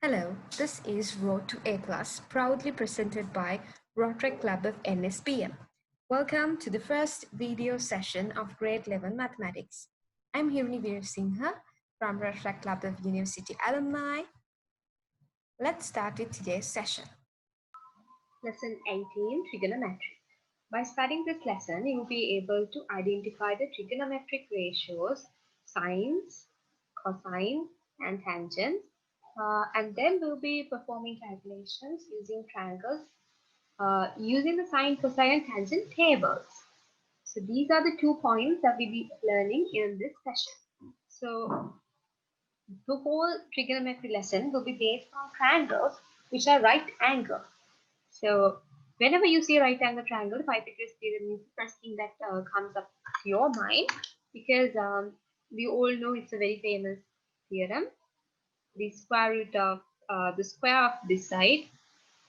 Hello, this is Road to A+, proudly presented by Rotaract Club of NSPM. Welcome to the first video session of Grade 11 Mathematics. I'm Hirni Veer Singha from Rotaract Club of University Alumni. Let's start with today's session. Lesson 18, Trigonometry. By studying this lesson, you will be able to identify the trigonometric ratios, sines, cosines, and tangents. And then we'll be performing calculations using triangles, using the sine, cosine, and tangent tables. So these are the 2 points that we'll be learning in this session. So the whole trigonometry lesson will be based on triangles which are right angle. So whenever you see a right angle triangle, Pythagoras theorem is the first thing that comes up to your mind, because we all know it's a very famous theorem. The square root of the square of this side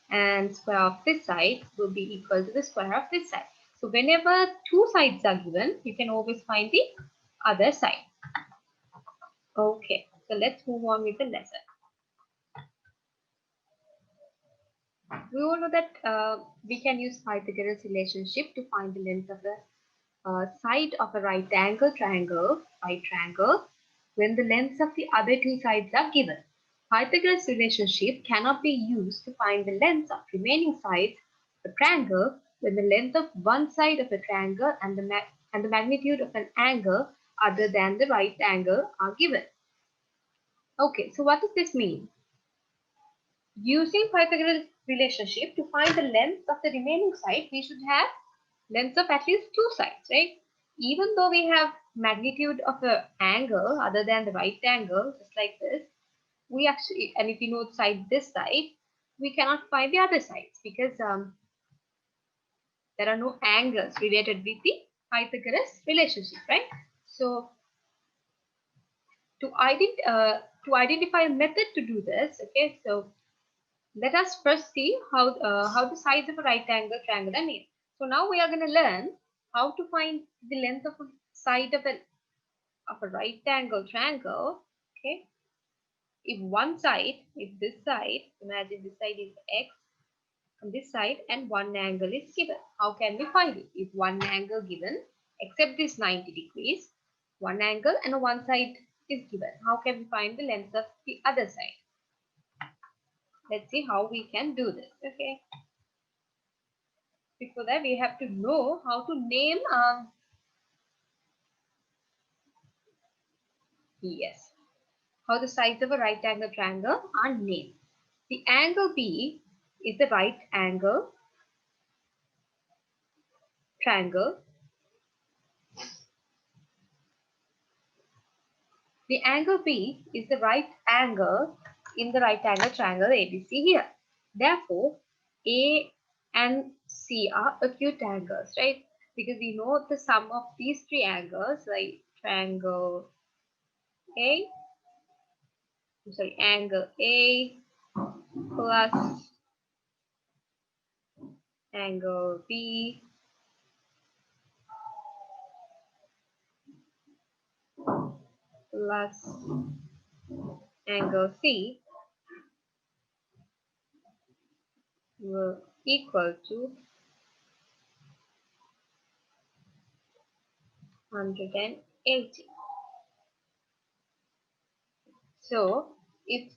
and square of this side will be equal to the square of this side. So whenever two sides are given, you can always find the other side. Okay, so let's move on with the lesson. We all know that we can use Pythagoras relationship to find the length of the side of a right angle triangle, right triangle, when the lengths of the other two sides are given. Pythagoras relationship cannot be used to find the lengths of remaining sides of a triangle when the length of one side of a triangle and the magnitude of an angle other than the right angle are given. Okay, so what does this mean? Using Pythagoras relationship to find the length of the remaining side, we should have lengths of at least two sides, right? Even though we have magnitude of an angle other than the right angle, just like this, we actually, and if we know the side this side, we cannot find the other sides because there are no angles related with the Pythagoras relationship, right? So to identify a method to do this, okay, so let us first see how the sides of a right angle triangle are made. So now we are going to learn how to find the length of a side of a right angle triangle. Okay, if this side, imagine this side is x, and this side, and one angle is given. How can we find it? If one angle given, except this 90 degrees, one angle and one side is given. How can we find the length of the other side? Let's see how we can do this. Okay. Before that, we have to know how to name yes, how the sides of a right angle triangle are named. The angle B is the right angle triangle. The angle B is the right angle in the right angle triangle ABC here. Therefore, A and C are acute angles, right? Because we know the sum of these three angles, like triangle A, angle A plus angle B plus angle C will equal to 180. So if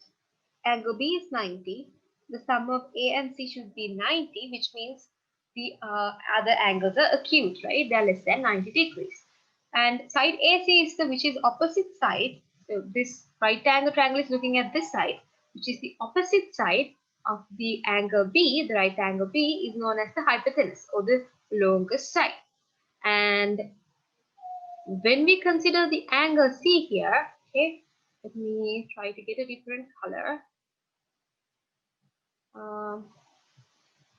angle B is 90, the sum of A and C should be 90, which means the other angles are acute, right? They are less than 90 degrees. And side AC is which is opposite side. So this right angle triangle is looking at this side, which is the opposite side of the angle B. The right angle B is known as the hypotenuse, or the longest side. And when we consider the angle C here, okay, let me try to get a different color.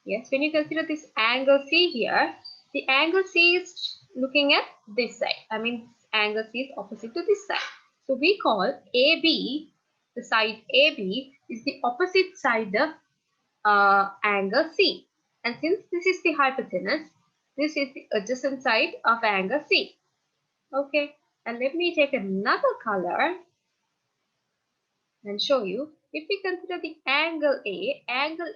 Yes, when you consider this angle C here, the angle C is looking at this side. I mean, angle C is opposite to this side. So we call AB, the side AB is the opposite side of angle C. And since this is the hypotenuse, this is the adjacent side of angle C. Okay, and let me take another color and show you. If we consider the angle A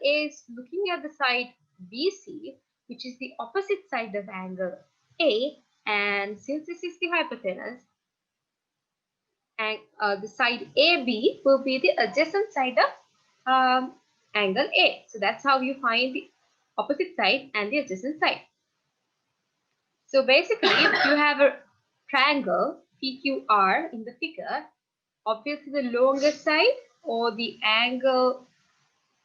is looking at the side BC, which is the opposite side of angle A, and since this is the hypotenuse, and the side AB will be the adjacent side of angle A. So that's how you find the opposite side and the adjacent side. So basically, if you have a triangle PQR in the figure, obviously the longest side or the angle,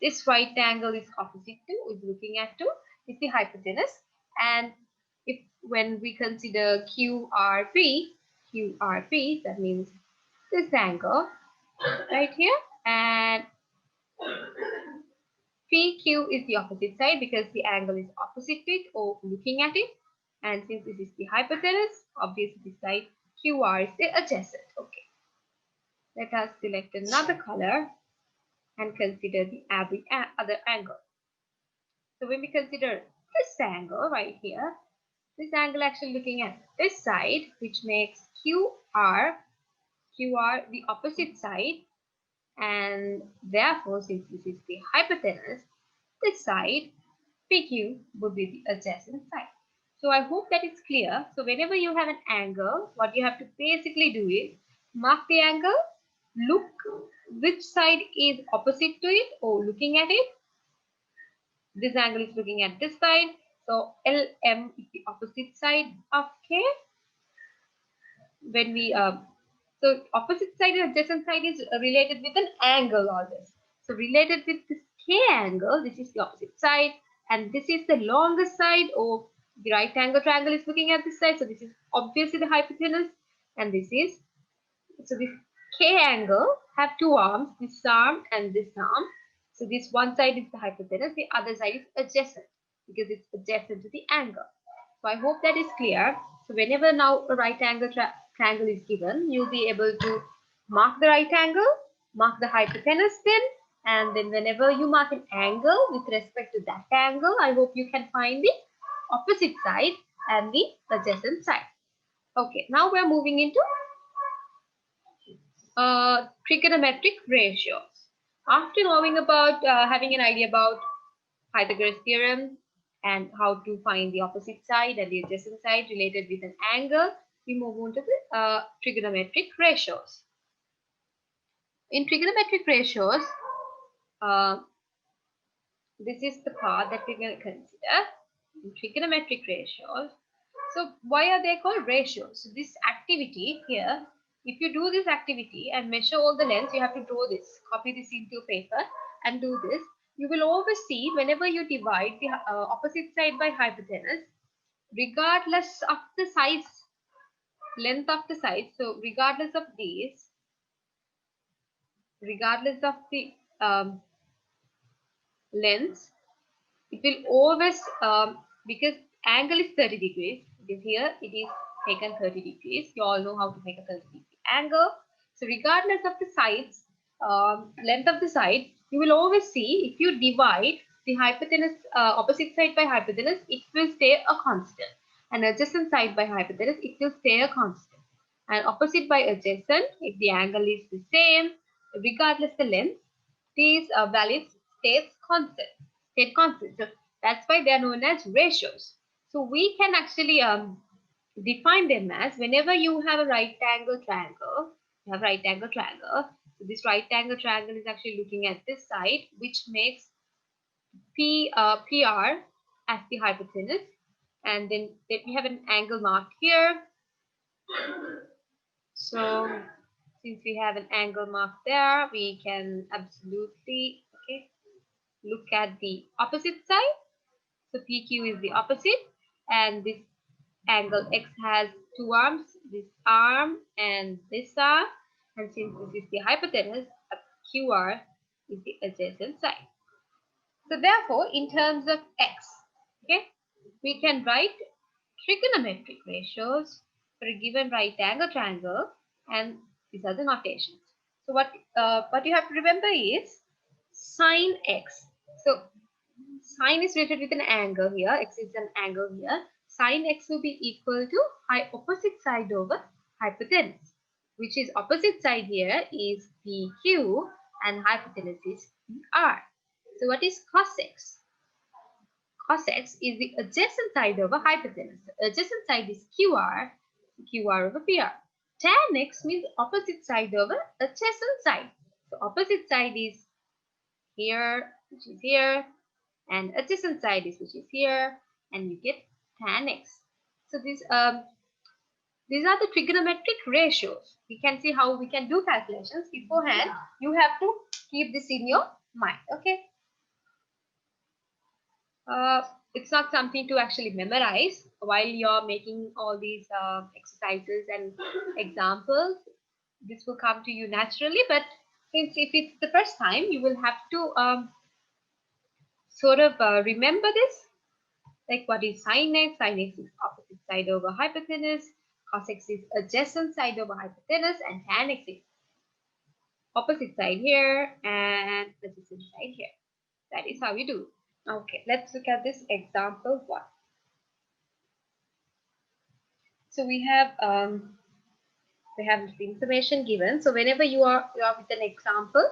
this right angle is opposite to, is looking at to, is the hypotenuse. And if when we consider QRP, that means this angle right here, and PQ is the opposite side because the angle is opposite to it or looking at it. And since this is the hypotenuse, obviously this side QR is the adjacent. Okay. Let us select another color and consider the other angle. So when we consider this angle right here, this angle actually looking at this side, which makes QR the opposite side, and therefore since this is the hypotenuse, this side PQ would be the adjacent side. So I hope that it's clear. So whenever you have an angle, what you have to basically do is mark the angle, look which side is opposite to it or looking at it. This angle is looking at this side. So LM is the opposite side of K. When we so opposite side and adjacent side is related with an angle always. So related with this K angle, this is the opposite side, and this is the longest side, or the right angle triangle is looking at this side. So this is obviously the hypotenuse, and this is, so this K angle have two arms, this arm and this arm. So this one side is the hypotenuse, the other side is adjacent because it's adjacent to the angle. So I hope that is clear. So whenever now a right angle triangle is given, you'll be able to mark the right angle, mark the hypotenuse then, and then whenever you mark an angle with respect to that angle, I hope you can find the opposite side and the adjacent side. Okay, now we're moving into trigonometric ratios. After knowing about, having an idea about Pythagoras theorem and how to find the opposite side and the adjacent side related with an angle, we move on to the trigonometric ratios. In trigonometric ratios, uh, this is the part that we're going to consider in trigonometric ratios. So why are they called ratios? So this activity here, if you do this activity and measure all the lengths, you have to draw this, copy this into paper and do this. You will always see whenever you divide the opposite side by hypotenuse, regardless of the size, length of the side. So regardless of these, regardless of the length, it will always, because angle is 30 degrees, because here it is taken 30 degrees. You all know how to make a 30-degree angle. So regardless of the sides, length of the side, you will always see if you divide the hypotenuse, opposite side by hypotenuse, it will stay a constant. And adjacent side by hypotenuse, it will stay a constant. And opposite by adjacent, if the angle is the same, regardless the length, these values stays constant. Stay constant. So that's why they are known as ratios. So we can actually define them as whenever you have a right angle triangle, you have right angle triangle. So this right angle triangle is actually looking at this side, which makes PR as the hypotenuse. And then we have an angle marked here. So since we have an angle marked there, we can absolutely look at the opposite side. So PQ is the opposite, and this angle X has two arms, this arm and this arm, and since this is the hypotenuse, QR is the adjacent side. So therefore, in terms of X, we can write trigonometric ratios for a given right angle triangle, and these are the notations. So what you have to remember is sine X. So sine is related with an angle here. X is an angle here. Sine X will be equal to opposite side over hypotenuse, which is opposite side here is PQ, and hypotenuse is PR. So what is cos x? Cos x is the adjacent side over hypotenuse. The adjacent side is QR, QR over PR. Tan x means opposite side over adjacent side. So opposite side is here, which is here, and adjacent side is which is here, and you get tan x. So these are the trigonometric ratios. We can see how we can do calculations beforehand. You have to keep this in your mind. Okay. It's not something to actually memorize while you're making all these exercises and examples. This will come to you naturally, but since if it's the first time, you will have to sort of remember this. Like what is sine x? Sine x is opposite side over hypotenuse. Cos x is adjacent side over hypotenuse, and tan x is opposite side here and adjacent side here. That is how you do. Okay, let's look at this example 1. So we have the information given. So whenever you are with an example,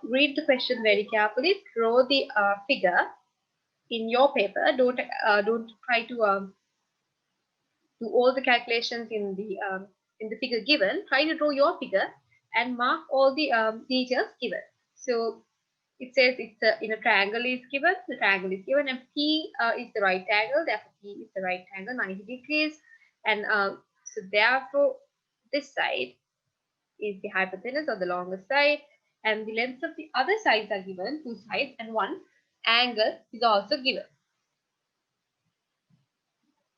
read the question very carefully. Draw the figure in your paper. Don't try to do all the calculations in the figure given. Try to draw your figure and mark all the details given. So it says it's in a triangle is given. The triangle is given, and P is the right angle. Therefore, P is the right angle, 90 degrees. And so therefore, this side is the hypotenuse or the longest side, and the lengths of the other sides are given, 2 sides, and one angle is also given.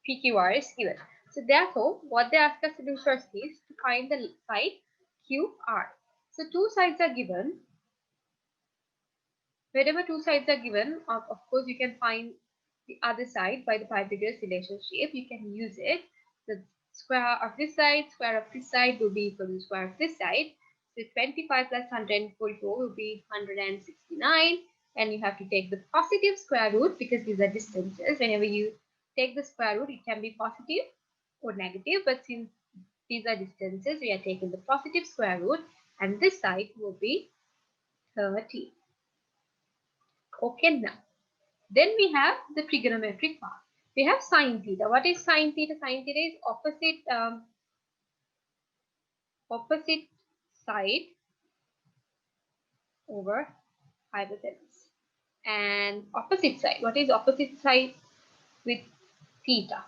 PQR is given. So therefore, what they ask us to do first is to find the side QR. So 2 sides are given. Wherever 2 sides are given, of course, you can find the other side by the Pythagoras relationship. You can use it. The square of this side will be equal to the square of this side. So 25 plus 144 will be 169. And you have to take the positive square root because these are distances. Whenever you take the square root, it can be positive or negative. But since these are distances, we are taking the positive square root. And this side will be 30. Okay, now. Then we have the trigonometric part. We have sine theta. What is sine theta? Sine theta is opposite side over hypotenuse. And opposite side. What is opposite side with theta?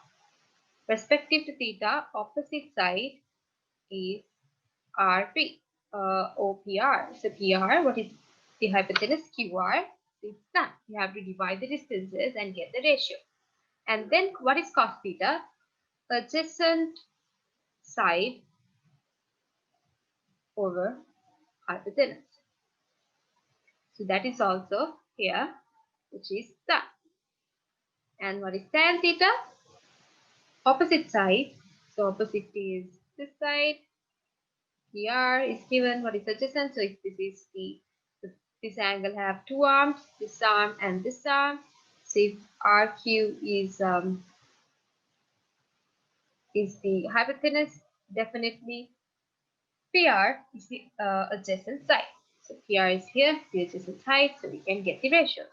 Respective to theta, opposite side is RP or PR. So PR, what is the hypotenuse? QR. It's done. You have to divide the distances and get the ratio. And then what is cos theta? Adjacent side over hypotenuse. So that is also here, which is that. And what is tan theta? Opposite side. So opposite is this side. PR is given. What is adjacent? So if this is this angle have 2 arms, this arm and this arm. So if RQ is the hypotenuse, definitely PR is the adjacent side. So PR is here, the adjacent side, so we can get the ratio.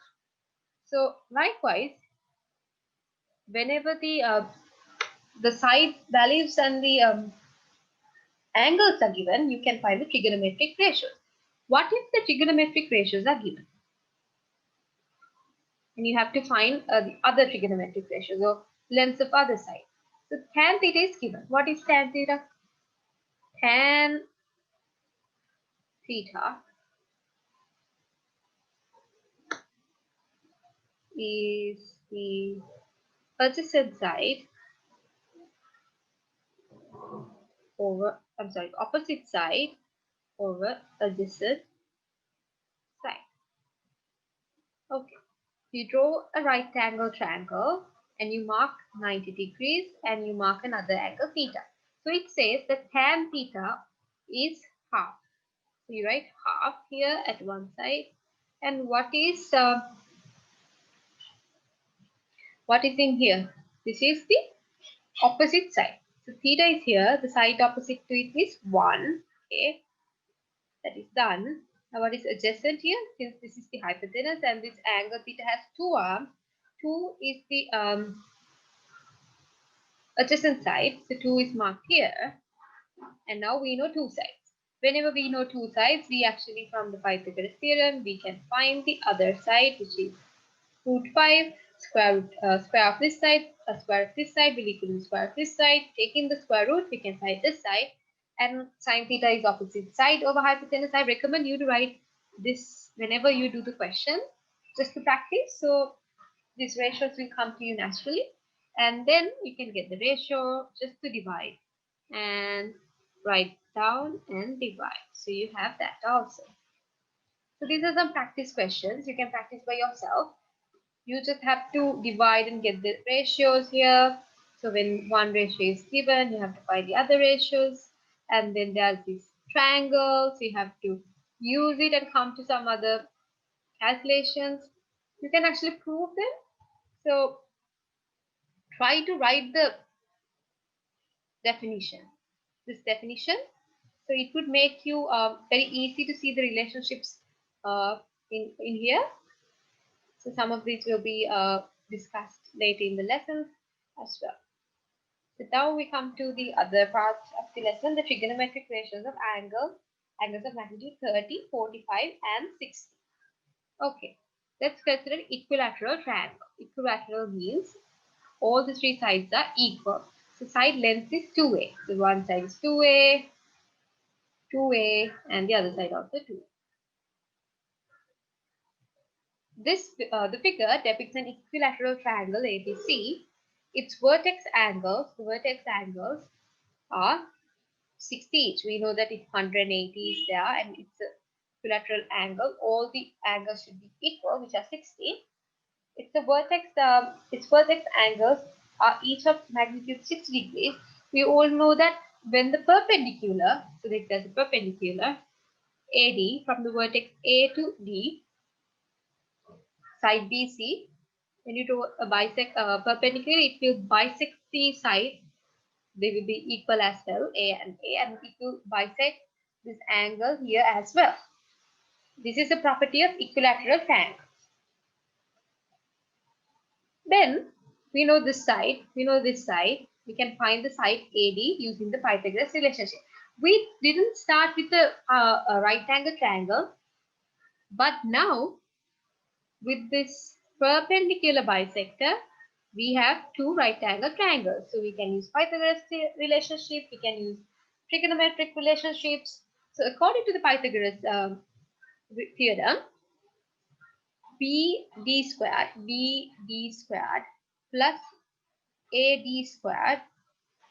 So likewise, whenever the side values and the angles are given, you can find the trigonometric ratios. What if the trigonometric ratios are given? And you have to find the other trigonometric ratios or lengths of other side. So tan theta is given. What is tan theta? Tan theta is the adjacent side over, opposite side over adjacent side. Okay, you draw a right angle triangle and you mark 90 degrees and you mark another angle theta. So it says that tan theta is half. So you write half here at one side. And what is in here? This is the opposite side. So theta is here. The side opposite to it is 1. Okay, that is done. Now what is adjacent here? Since this is the hypotenuse and this angle theta has two arms, 2 is the adjacent side. So 2 is marked here. And now we know two sides. Whenever we know two sides, we actually, from the Pythagoras theorem, we can find the other side, which is root 5, square of this side, square of this side will equal to square of this side. Taking the square root, we can find this side. And sine theta is opposite side over hypotenuse. I recommend you to write this whenever you do the question, just to practice. So these ratios will come to you naturally. And then you can get the ratio just to divide. And write down and divide. So you have that also. So these are some practice questions. You can practice by yourself. You just have to divide and get the ratios here. So when one ratio is given, you have to find the other ratios. And then there's this triangle. So you have to use it and come to some other calculations. You can actually prove them. So try to write the definition. This definition. So it would make you very easy to see the relationships in here. So some of these will be discussed later in the lessons as well. So now we come to the other part of the lesson, the trigonometric ratios of angles of magnitude 30, 45 and 60. Okay, let's consider equilateral triangle. Equilateral means all the three sides are equal. So side length is 2a. So one side is 2a, 2a and the other side also 2a. The figure depicts an equilateral triangle ABC. Its the vertex angles are 60 each. We know that if 180 is there and it's a equilateral angle, all the angles should be equal, which are 60. Its vertex angles are each of magnitude 60 degrees. We all know that when the perpendicular, so if there's a perpendicular AD from the vertex A to D, side BC, when you do a perpendicular, it will bisect the side. They will be equal as well, A, and it will bisect this angle here as well. This is a property of equilateral triangles. Then we know this side. We can find the side AD using the Pythagoras relationship. We didn't start with a right angle triangle, but now with this perpendicular bisector, we have two right angle triangles. So we can use Pythagoras relationship, we can use trigonometric relationships. So according to the Pythagoras theorem, BD squared plus AD squared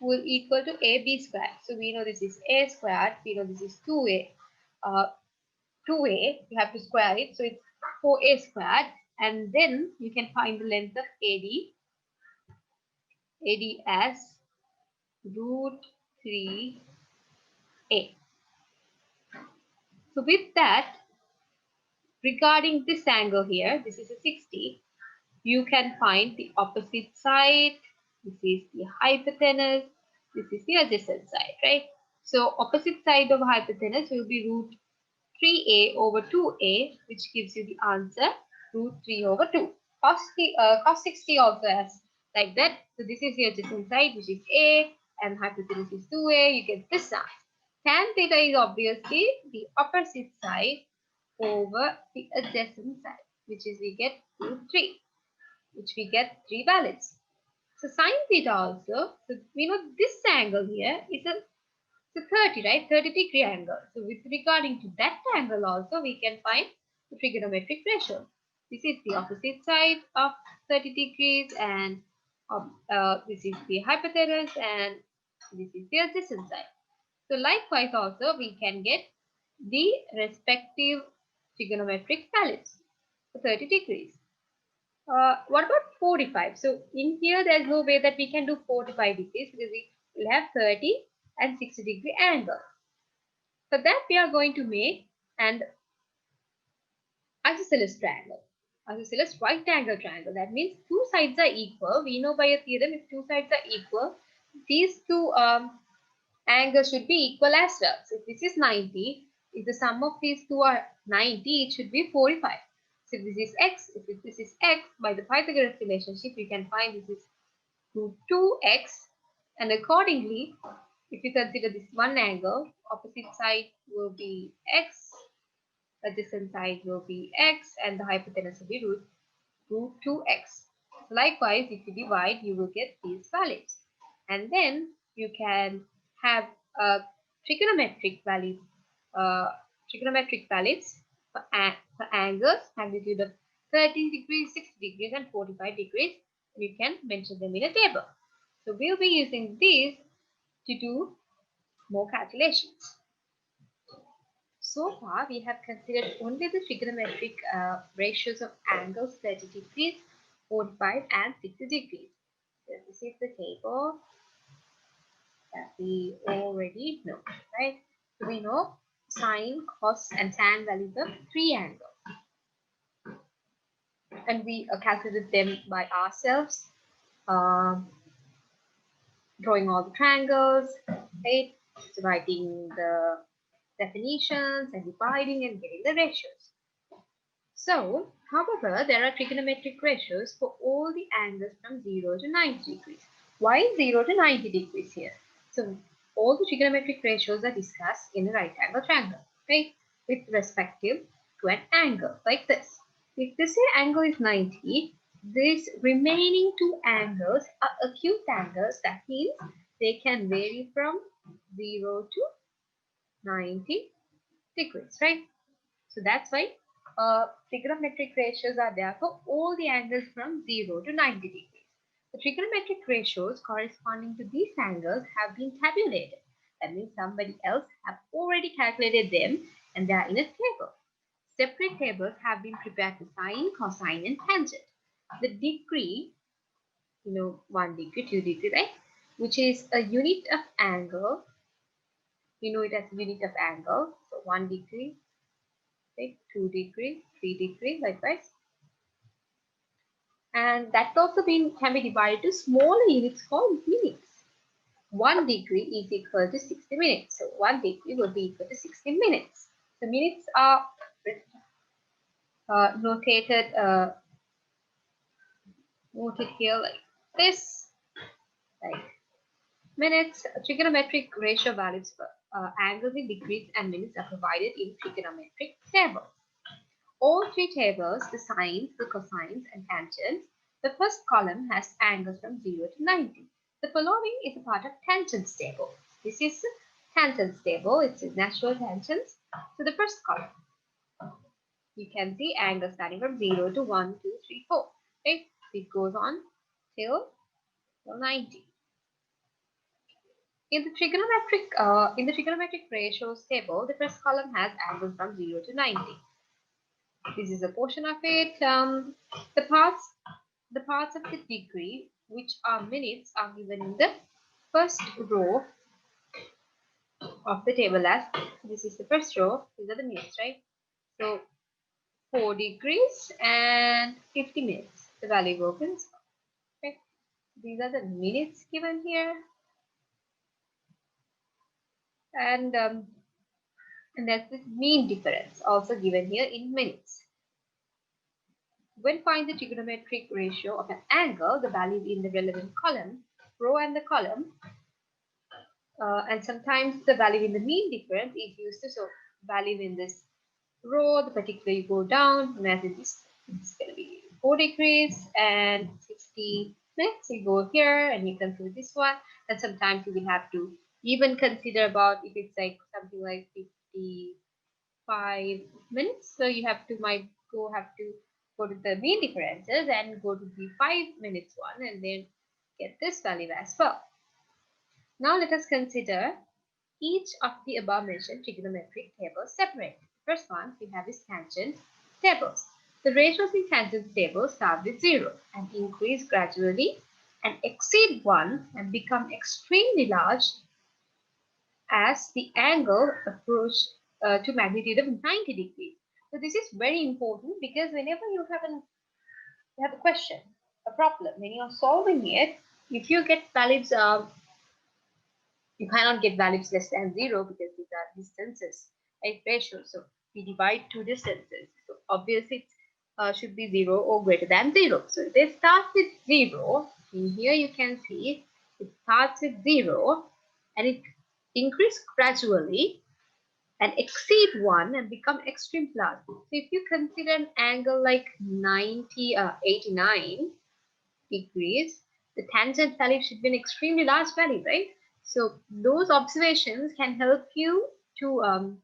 will equal to AB squared. So we know this is A squared, we know this is 2A. 2A, you have to square it. So it's 4A squared. And then you can find the length of AD as root 3A. So with that, regarding this angle here, this is a 60, you can find the opposite side. This is the hypotenuse. This is the adjacent side, right? So opposite side of hypotenuse will be root 3a over 2a, which gives you the answer root 3 over 2. Cos 60 also has like that. So this is the adjacent side, which is a, and hypotenuse is 2a. You get this side. Tan theta is obviously the opposite side over the adjacent side, which is we get root 3, which we get 3 valence. So sine theta also, so we know this angle here is a 30, right? 30-degree angle. So with regarding to that angle also, we can find the trigonometric ratio. This is the opposite side of 30 degrees and this is the hypotenuse and this is the adjacent side. So likewise also, we can get the respective trigonometric values for 30 degrees. What about 45? So in here, there's no way that we can do 45 degrees because we will have 30 and 60-degree angle. For that, we are going to make an isosceles triangle, isosceles right angle triangle. That means two sides are equal. We know by a theorem, if two sides are equal, these two angles should be equal as well. So if this is 90, If the sum of these two are 90, it should be 45. So if this is x, if this is x, by the Pythagoras relationship, you can find this is root 2x, and accordingly, if you consider this one angle, opposite side will be x, adjacent side will be x, and the hypotenuse will be root 2x. Likewise, if you divide, you will get these values. And then you can have trigonometric values, for angles, magnitude of 30 degrees, 60 degrees, and 45 degrees. And you can mention them in a table. So we'll be using these to do more calculations. So far, we have considered only the trigonometric ratios of angles 30 degrees, 45 and 60 degrees. So this is the table that we already know, right? So we know sine, cos and tan values of three angles. And we calculated them by ourselves, drawing all the triangles, right? So writing the definitions and dividing and getting the ratios. So, however, there are trigonometric ratios for all the angles from 0 to 90 degrees. Why 0 to 90 degrees here? So, all the trigonometric ratios are discussed in a right angle triangle, right? With respective to an angle, like this. If this angle is 90, these remaining two angles are acute angles. That means they can vary from 0 to 90 degrees, right? So that's why trigonometric ratios are there for all the angles from 0 to 90 degrees. The trigonometric ratios corresponding to these angles have been tabulated. That means somebody else have already calculated them and they are in a table. Separate tables have been prepared for sine, cosine and tangent. The degree, 1 degree, 2 degree, right? Which is a unit of angle. We know it as a unit of angle. So 1 degree, right? 2 degree, 3 degree, likewise. And that also can be divided to smaller units called minutes. 1 degree is equal to 60 minutes. So 1 degree will be equal to 60 minutes. The minutes are notated here like this, like minutes. Trigonometric ratio values for angles in degrees and minutes are provided in trigonometric tables. All three tables, the sines, the cosines, and tangents, the first column has angles from 0 to 90. The following is a part of tangents table. This is tangents table. It's natural tangents. So the first column, you can see angles starting from 0 to 1, 2, 3, 4. Okay? It goes on till 90. In the trigonometric ratios table, the first column has angles from 0 to 90. This is a portion of it. The parts of the degree, which are minutes, are given in the first row of the table as this is the first row. These are the minutes, right? So 4 degrees and 50 minutes. The value opens. Okay. These are the minutes given here, and that's the mean difference also given here in minutes. When find the trigonometric ratio of an angle, the value in the relevant column, row and the column, and sometimes the value in the mean difference is used to, so value in this row, the particular you go down, and as it's going to be 4 degrees and 60 minutes, you go here and you consider this one, and sometimes you will have to even consider about if it's like something like 55 minutes, so you have to go to the mean differences and go to the 5 minutes one and then get this value as well. Now let us consider each of the above mentioned trigonometric tables separate. First one we have is tangent tables. The ratios in tangent tables start with 0 and increase gradually and exceed 1 and become extremely large as the angle approach to magnitude of 90 degrees. So this is very important because whenever you have a question, a problem, when you are solving it, if you get values you cannot get values less than 0 because these are distances. right? Ratio. So we divide two distances. So obviously it should be 0 or greater than 0. So they start with 0. In here you can see it starts with 0 and it increases gradually and exceed 1 and become extreme plus. So if you consider an angle like 89 degrees, the tangent value should be an extremely large value, right? So those observations can help you to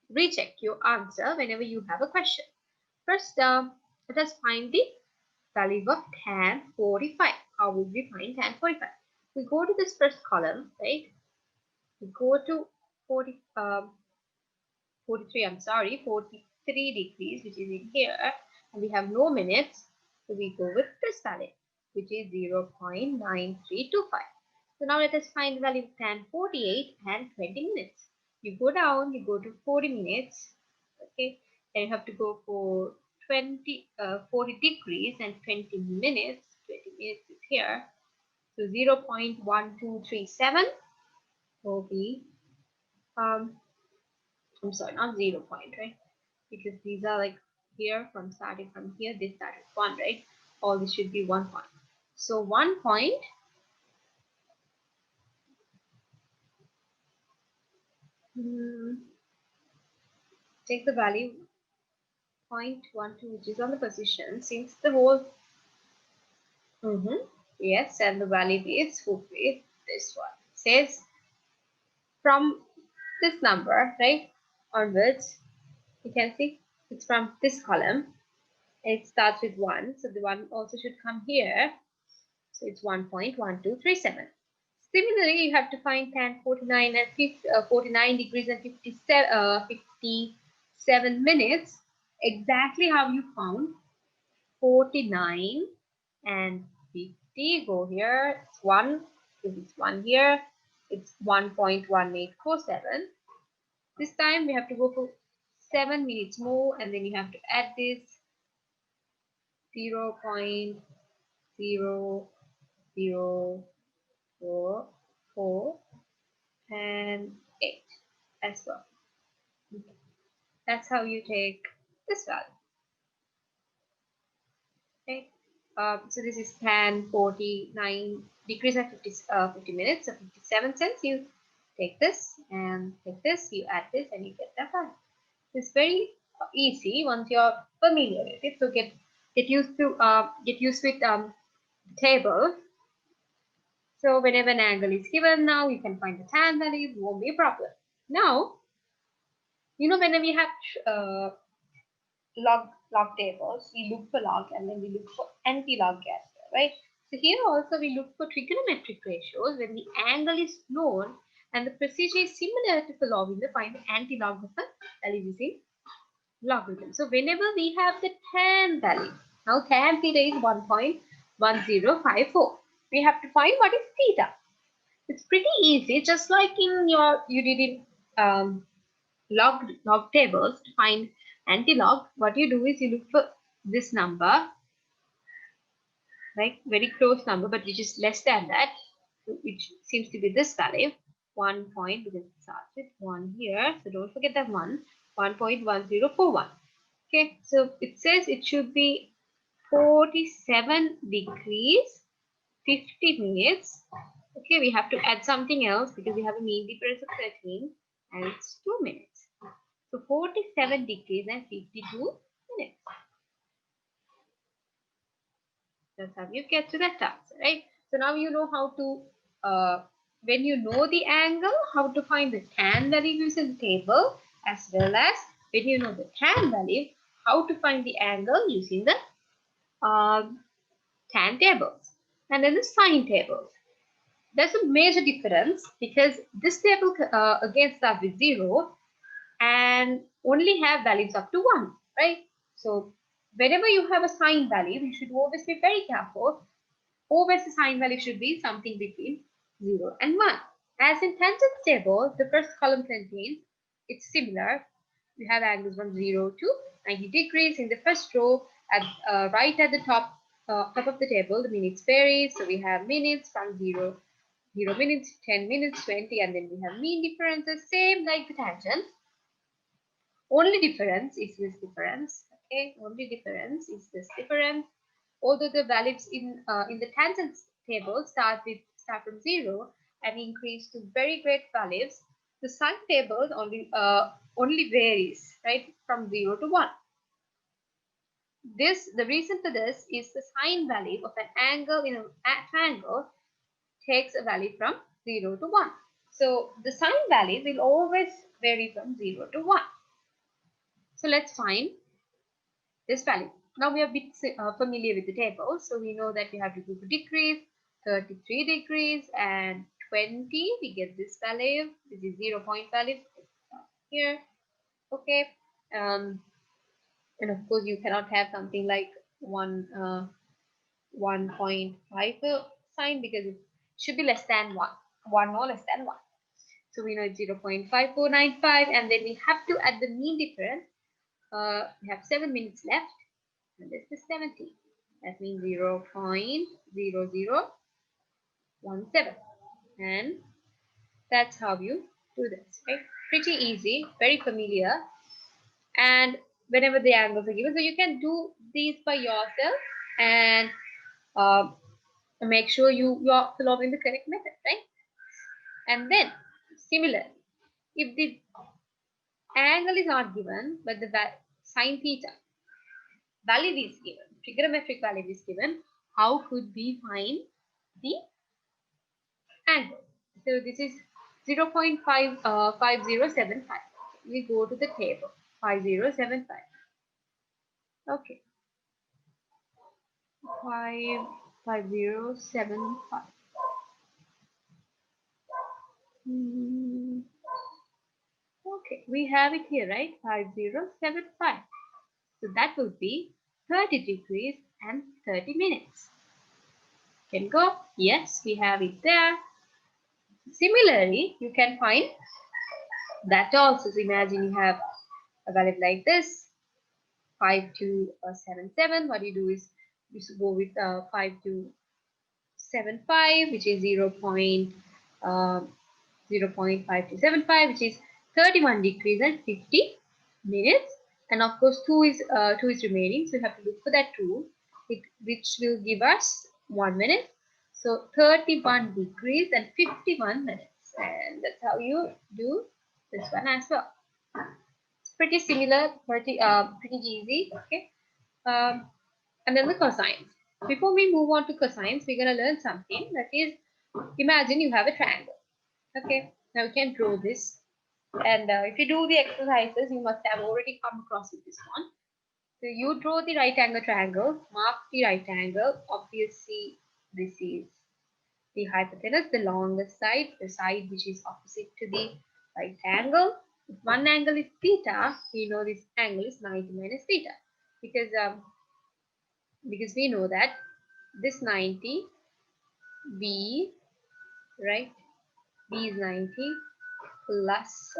recheck your answer whenever you have a question. First, let us find the value of tan 45. How will we find tan 45? We go to this first column, right? We go to 43, I'm sorry, 43 degrees, which is in here, and we have no minutes, so we go with this value, which is 0.9325. So now let us find the value of tan 48 and 20 minutes. You go down, you go to 40 minutes, okay, and you have to go for 40 degrees and 20 minutes. 20 minutes is here, so 0.1237 will be I'm sorry, not 0 point, right? Because these are like here from starting from here, this started 1, right? All this should be 1 point. So 1 point, take the value 0.12, which is on the position, since the whole, yes, and the value is would be this one. It says from this number, right, onwards, you can see it's from this column. It starts with 1, so the 1 also should come here. So it's 1.1237. Similarly, you have to find tan 49 and 49 degrees and 57 minutes. Exactly how you found 49 and 50. Go here. It's 1. If it's 1 here, it's 1.1847. This time we have to go for 7 minutes more, and then you have to add this 0.0044 and 8 as well. Okay. That's how you take this value. Okay. So this is tan 49 degrees and 50 minutes, so 57 cents. You take this and take this, you add this, and you get that value. It's very easy once you're familiar with it. So get used to with the table. So whenever an angle is given now, you can find the tan value. It won't be a problem. Now, whenever we have log tables, we look for log and then we look for anti-log as well, right? So here also we look for trigonometric ratios when the angle is known and the procedure is similar to the log. We find the anti-log of the value using logarithm. So whenever we have the tan value, now tan theta is 1.1054. We have to find what is theta. It's pretty easy, just like you did in log tables to find anti-log. What you do is you look for this number, right? Very close number, but which is less than that, which seems to be this value. 1 point, because it starts with 1 here, so don't forget that 1.1041. Okay, so it says it should be 47 degrees 50 minutes. Okay, we have to add something else because we have a mean difference of 13 and it's 2 minutes. So 47 degrees and 52 minutes. That's how you get to that answer, right? So now you know how to, when you know the angle, how to find the tan value using the table, as well as when you know the tan value, how to find the angle using the tan tables. And then the sine tables. There's a major difference because this table again starts with 0 and only have values up to 1, right? So whenever you have a sine value, you should always be very careful. Always the sine value should be something between 0 and 1. As in tangent table, the first column contains, it's similar. You have angles from 0 to 90 degrees. In the first row, at right at the top of the table, the minutes vary. So we have minutes from 0 minutes, 10 minutes, 20, and then we have mean differences, same like the tangent. Only difference is this difference. Okay, only difference is this difference. Although the values in the tangent table start from 0 and increase to very great values, the sine table only varies, right, from 0 to 1. The reason for this is the sine value of an angle in a triangle takes a value from 0 to 1. So the sine value will always vary from 0 to 1. So let's find this value. Now we are a bit familiar with the table. So we know that we have to do for degrees, 33 degrees and 20. We get this value. This is 0 point value here. Okay. And of course you cannot have something like 1.5 sine because it should be less than 1. 1 or less than 1. So we know it's 0.5495 and then we have to add the mean difference. We have 7 minutes left and this is 70. That means 0.0017 and that's how you do this, right? Pretty easy, very familiar, and whenever the angles are given, so you can do these by yourself and make sure you are following the correct method, right? And then similarly, if the angle is not given but the sine theta value is given, trigonometric value is given, how could we find the angle? So this is 0.5075. We go to the table 5075. Okay, 5075. Okay, we have it here, right? 5075. So that will be 30 degrees and 30 minutes. Can go? Yes, we have it there. Similarly, you can find that also. So imagine you have a value like this, 5277. What you do is you go with 5275, which is 0.5275, which is 31 degrees and 50 minutes. And of course, 2 is remaining, so you have to look for that 2, which will give us 1 minute. So 31 degrees and 51 minutes, and that's how you do this one as well. It's pretty similar, pretty easy. Okay. And then the cosines. Before we move on to cosines, we're gonna learn something. That is, imagine you have a triangle. Okay. Now you can draw this. And if you do the exercises, you must have already come across with this one. So you draw the right angle triangle, mark the right angle. Obviously, this is the hypotenuse, the longest side, the side which is opposite to the right angle. If one angle is theta, we know this angle is 90 minus theta because we know that this 90 b, right, b is 90 plus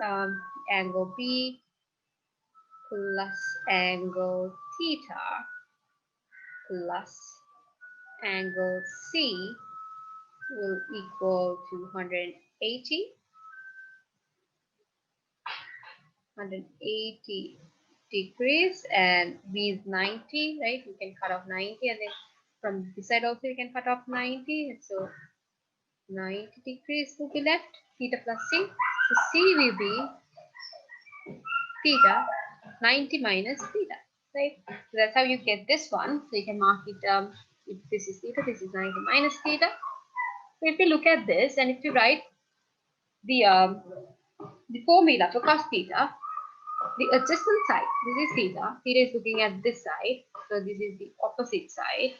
angle b plus angle theta plus angle c will equal to 180 degrees, and b is 90, right? We can cut off 90, and then from this side also you can cut off 90, and so 90 degrees will be left, theta plus c. So c will be theta 90 minus theta, right? So that's how you get this one. So you can mark it, if this is theta, this is 90 minus theta. So if you look at this and if you write the formula for cos theta, the adjacent side, this is theta is looking at this side, so this is the opposite side,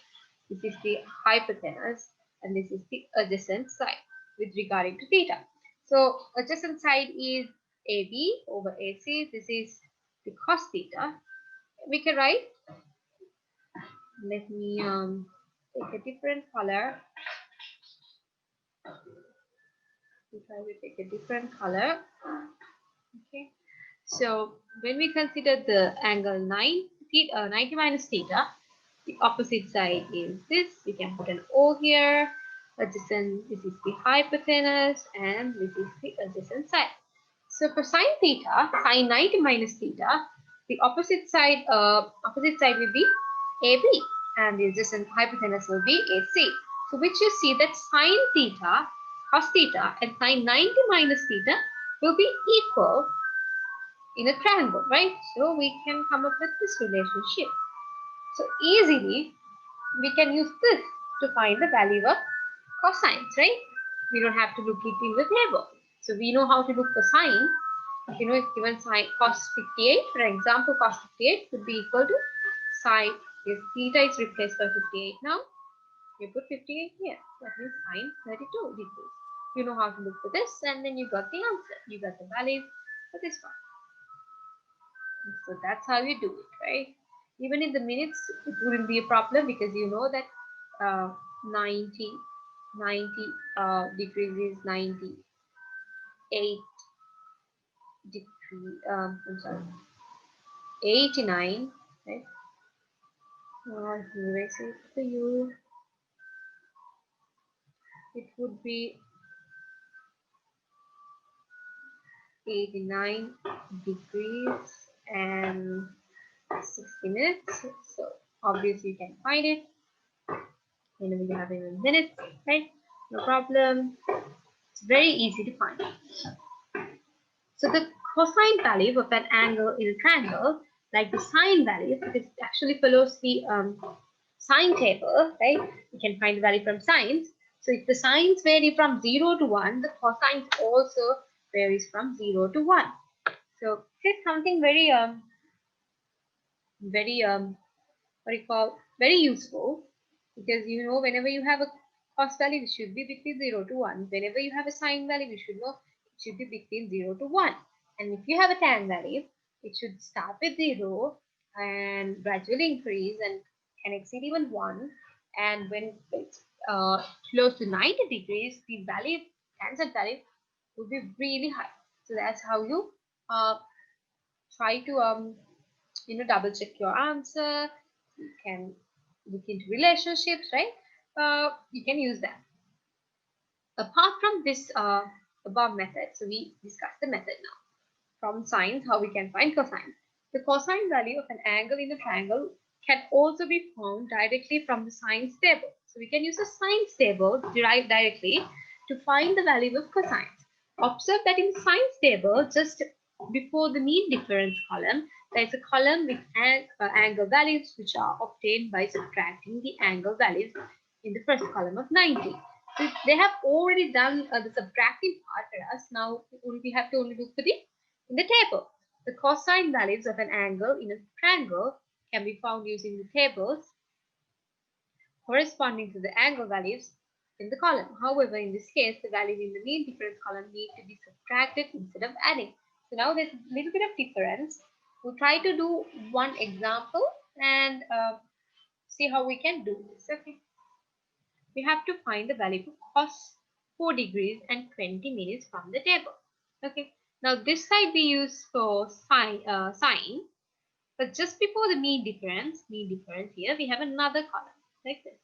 this is the hypotenuse, and this is the adjacent side with regarding to theta. So adjacent side is AB over AC, this is the cos theta. We can write, let me take a different color. We try to take a different color. Okay. So when we consider the angle 90 minus theta, the opposite side is this. We can put an O here. Adjacent, this is the hypotenuse, and this is the adjacent side. So for sine theta, sine 90 minus theta, the opposite side will be AB, and the adjacent hypotenuse will be AC. So which you see that sine theta, cos theta, and sine 90 minus theta will be equal in a triangle, right? So we can come up with this relationship. So easily we can use this to find the value of cosines, right? We don't have to look it in the table. So we know how to look for sine. You know, if given sine cos 58, for example, cos 58 would be equal to sine, if theta is replaced by 58 now, you put 58 here. That means sine 32 degrees. You know how to look for this, and then you got the answer. You got the value for this one. So that's how you do it, right? Even in the minutes, it wouldn't be a problem because you know that 90 degrees is 98 degree. I'm sorry, 89, right? Here I say it for you. It would be 89 degrees and 60 minutes. So obviously you can find it whenever you have it in minutes, right? No problem. It's very easy to find. So the cosine value of an angle in a triangle, like the sine value, because it actually follows the sine table, right? You can find the value from sines. So if the sines vary from 0 to 1, the cosines also varies from 0 to 1. So this is something very what you call very useful, because you know whenever you have a cos value, it should be between 0 to 1. Whenever you have a sine value, you should know it should be between 0 to 1. And if you have a tan value, it should start with 0 and gradually increase and can exceed even 1. And when it's close to 90 degrees, the value, tan value, will be really high. So that's how you try to double check your answer. You can look into relationships, right? You can use that. Apart from this above method, so we discussed the method now. From sines, how we can find cosine. The cosine value of an angle in a triangle can also be found directly from the sines table. So we can use the sines table derived directly to find the value of cosines. Observe that in the sines table, just before the mean difference column, there is a column with angle values which are obtained by subtracting the angle values in the first column of 90. So they have already done the subtracting part for us. Now we have to only look for the in the table. The cosine values of an angle in a triangle can be found using the tables corresponding to the angle values in the column. However, in this case, the values in the mean difference column need to be subtracted instead of adding. So now there's a little bit of difference. We'll try to do one example and see how we can do this. Okay. We have to find the value of cos 4 degrees and 20 minutes from the table. Okay. Now this side we use for sine, but just before the mean difference here, we have another column like this.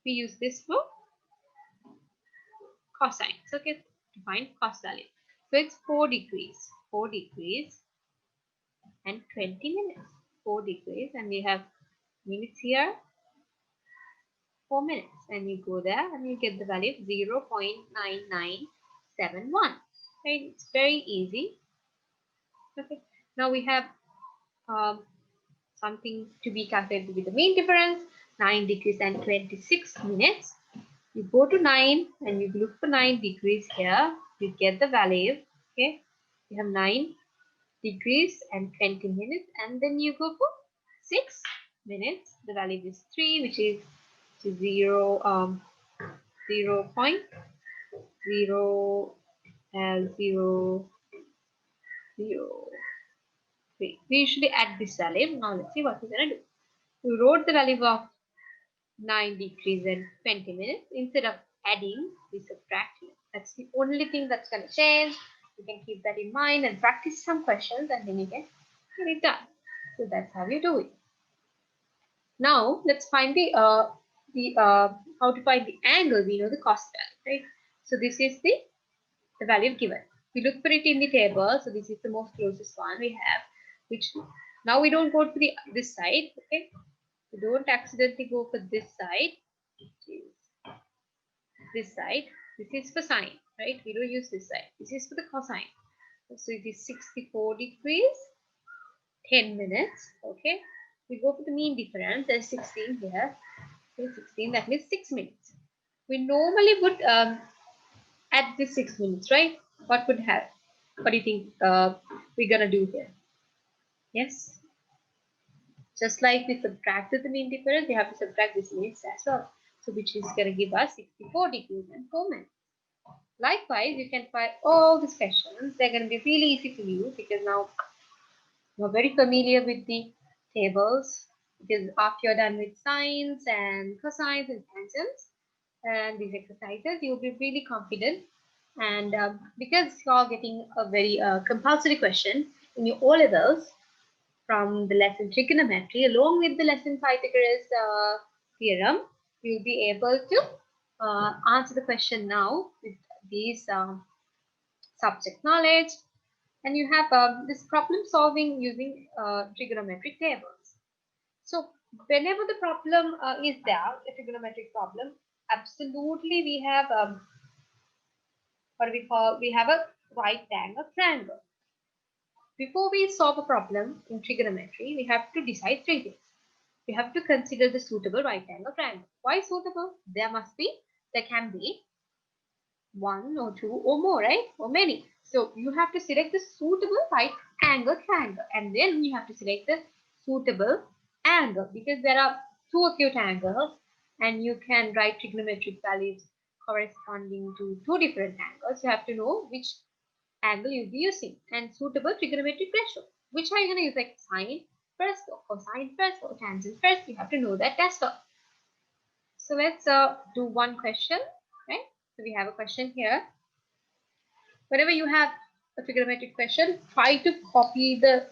We use this for cosines. Okay, to find cos value. So it's 4 degrees and 20 minutes. 4 degrees, and we have minutes here, 4 minutes, and you go there and you get the value of 0.9971. Right, it's very easy. Okay, now we have something to be calculated with the mean difference, 9 degrees and 26 minutes. You go to 9 and you look for 9 degrees here. You get the value. Okay, you have 9 degrees and 20 minutes, and then you go for 6 minutes. The value is 3, which is 0.0 3. We usually add this value. Now let's see what we're gonna do. We wrote the value of 9 degrees and 20 minutes. Instead of adding, we subtract it. That's the only thing that's going to change. You can keep that in mind and practice some questions, and then you can get it done. So that's how you do it. Now let's find the how to find the angle. We know the cos value, right? So this is the value given. We look for it in the table. So this is the most closest one we have, which now we don't go to this side. Okay, we don't accidentally go for this side, which is this side. This is for sine, right? We don't use this side. This is for the cosine. So it is 64 degrees, 10 minutes. Okay, we go for the mean difference. There's 16 here. Okay, 16, that means 6 minutes. We normally would add this 6 minutes, right? What would have? What do you think we're gonna do here? Yes, just like we subtracted the mean difference, we have to subtract this minutes as well. So which is gonna give us 64 degrees and 4 minutes. Likewise, you can find all these questions. They're gonna be really easy for you because now you're very familiar with the tables. Because after you're done with sines and cosines and tangents and these exercises, you'll be really confident. And because you're getting a very compulsory question in your O levels from the lesson trigonometry, along with the lesson Pythagoras theorem, you'll be able to answer the question now with these subject knowledge, and you have this problem solving using trigonometric tables. So whenever the problem is there, a trigonometric problem, absolutely we have we have a right angle triangle. Before we solve a problem in trigonometry, we have to decide three things. We have to consider the suitable right angle triangle. Why suitable? There can be one or two or more, right? Or many. So you have to select the suitable right angle triangle, and then you have to select the suitable angle, because there are two acute angles and you can write trigonometric values corresponding to two different angles. You have to know which angle you'll be using, and suitable trigonometric ratio. Which are you going to use, like sine first or cosine first or tangent first? You have to know that as well. So let's do one question, right? So we have a question here. Whenever you have a trigonometric question, try to copy the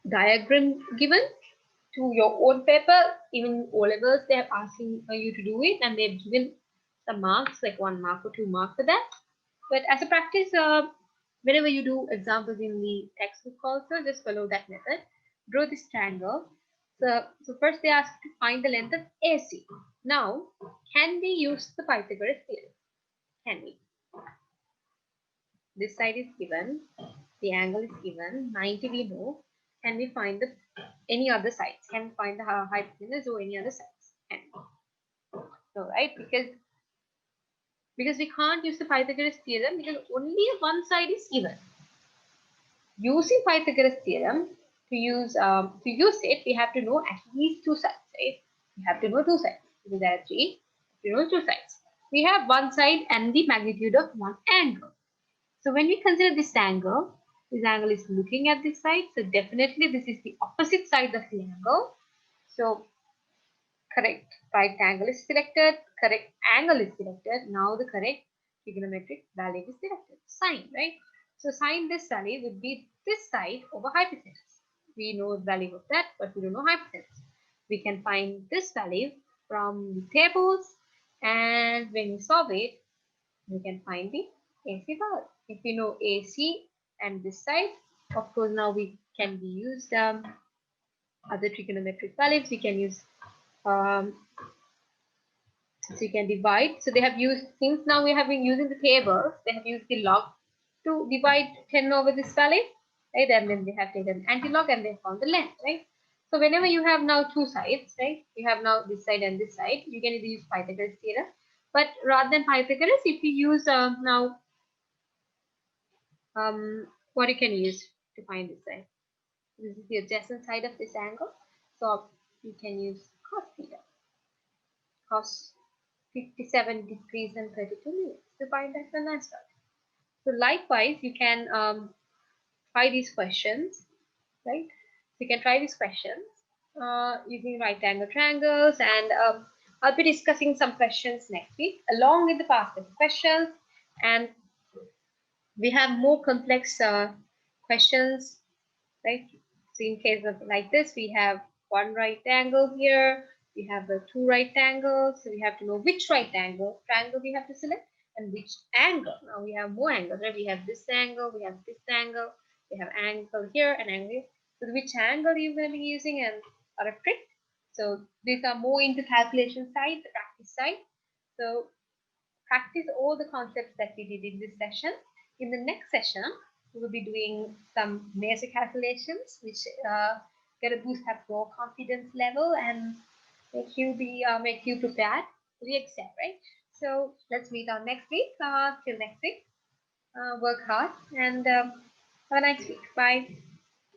diagram given to your own paper. Even O levels, they are asking you to do it, and they've given some marks, like 1 mark or 2 marks for that. But as a practice, whenever you do examples in the textbook also, just follow that method. Draw this triangle. So first they ask to find the length of AC. Now, can we use the Pythagoras theorem? Can we? This side is given, the angle is given, 90 we know. Can we find the any other sides? Can we find the hypotenuse or any other sides? Can we? No, right? Because we can't use the Pythagoras theorem because only one side is given. Using Pythagoras theorem, to use it, we have to know at least two sides, right? We have to know two sides. Because there are three, we know two sides. We have one side and the magnitude of one angle. So when we consider this angle is looking at this side. So definitely this is the opposite side of the angle. So correct right angle is selected, correct angle is selected. Now the correct trigonometric value is selected, sine, right? So sine this value would be this side over hypotenuse. We know the value of that, but we don't know hypotenuse. We can find this value from the tables, and when we solve it, we can find the AC value. If we know AC and this side, of course, now we can be used other trigonometric values. We can use so you can divide. So they have used, since now we have been using the tables, they have used the log to divide 10 over this value, right? And then they have taken anti-log and they found the length, right? So whenever you have now two sides, right? You have now this side and this side. You can either use Pythagoras theorem, but rather than Pythagoras, if you use now what you can use to find this side. This is the adjacent side of this angle. So you can use cos theta, cos 57 degrees and 32 minutes to find that one as well. So likewise, you can try these questions, right? So you can try these questions using right angle triangles, and I'll be discussing some questions next week along with the past paper questions, and we have more complex questions, right? So in case of like this, we have one right angle here, we have two right angles, so we have to know which right angle triangle we have to select, and which angle. Now we have more angles, right? We have this angle, we have this angle, we have angle here and angle here. So which angle you're going to be using and are a trick. So these are more into calculation side, the practice side. So practice all the concepts that we did in this session. In the next session, we will be doing some major calculations, which going to boost up your confidence level and make you prepared for the exam, right? So let's meet on next week. Till next week, work hard and have a nice week. Bye.